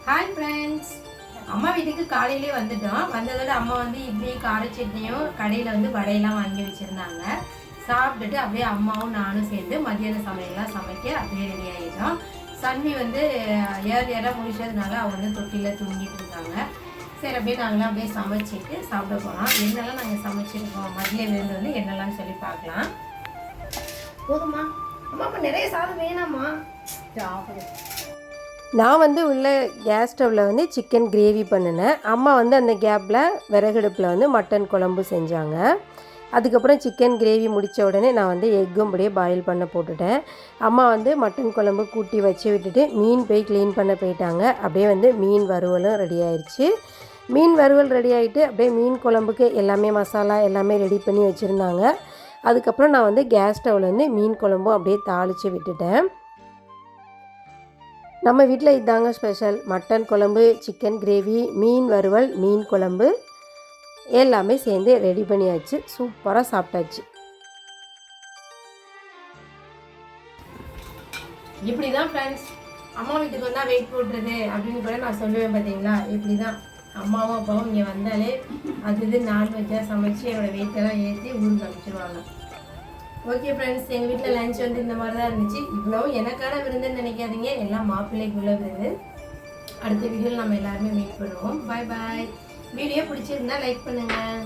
Hi friends, அம்மா வீட்டுக்கு காலையிலே வந்துட்டோம். வந்ததோட அம்மா வந்து இட்லி கார சட்னியும் கடையில் வந்து வடையெல்லாம் வாங்கி வச்சுருந்தாங்க. சாப்பிட்டுட்டு அப்படியே அம்மாவும் நானும் சேர்ந்து மதியான சமையல்லாம் சமைக்க அப்படியே ரெடி ஆகிட்டோம். சன்வி வந்து ஏற முடிச்சதுனால அவங்க வந்து தொட்டியில் தூங்கிட்டு இருந்தாங்க. சரி அப்படியே நாங்களாம் அப்படியே சமைச்சிட்டு சாப்பிட போகலாம். என்னெல்லாம் நாங்கள் சமைச்சிருக்கோம் மதியம் வந்து என்னெல்லாம் சொல்லி பார்க்கலாம். போதுமா அம்மா? அப்போ நிறைய சாதம் வேணாமா? நான் வந்து உள்ள கேஸ் ஸ்டவ்வில் வந்து சிக்கன் கிரேவி பண்ணினேன். அம்மா வந்து அந்த கேப்பில் விறகடுப்பில் வந்து மட்டன் குழம்பு செஞ்சாங்க. அதுக்கப்புறம் சிக்கன் கிரேவி முடித்த உடனே நான் வந்து எக்கும் அப்படியே பாயில் பண்ண போட்டுட்டேன். அம்மா வந்து மட்டன் குழம்பு கூட்டி வச்சு விட்டுட்டு மீன் போய் க்ளீன் பண்ண போயிட்டாங்க. அப்படியே வந்து மீன் வறுவலும் ரெடி ஆயிடுச்சு. மீன் வறுவல் ரெடி ஆகிட்டு அப்படியே மீன் குழம்புக்கு எல்லாமே மசாலா எல்லாமே ரெடி பண்ணி வச்சுருந்தாங்க. அதுக்கப்புறம் நான் வந்து கேஸ் ஸ்டவ்வில் வந்து மீன் குழம்பும் அப்படியே தாளித்து விட்டுட்டேன். நம்ம வீட்டில் இதாங்க ஸ்பெஷல். மட்டன் குழம்பு, சிக்கன் கிரேவி, மீன் வறுவல், மீன் குழம்பு எல்லாமே சேர்ந்து ரெடி பண்ணியாச்சு. சூப்பராக சாப்பிட்டாச்சு. இப்படி தான் ஃப்ரெண்ட்ஸ் அம்மா வீட்டுக்கு வந்தால் வெயிட் போட்டுருது அப்படின்னு கூட நான் சொல்லுவேன். பார்த்தீங்களா, இப்படி தான் அம்மாவும் அப்பாவும் இங்கே வந்தாலே அது இது நான்வெஜ்ஜாக சமைச்சு என்னோடய வெயிட்டெல்லாம் ஏற்றி ஊருக்கு அனுப்பிச்சிடுவாங்க. ஓகே ஃப்ரெண்ட்ஸ், எங்கள் வீட்டில் லஞ்ச் வந்து இந்த மாதிரி தான் இருந்துச்சு. இவ்வளவும் எனக்கான விருந்துன்னு நினைக்காதீங்க, எல்லாம் மாப்பிள்ளைக்குள்ள விருந்து. அடுத்த வீடியோவில் நம்ம எல்லாருமே மீட் பண்ணுவோம். பாய் பாய். வீடியோ பிடிச்சிருந்தா லைக் பண்ணுங்கள்.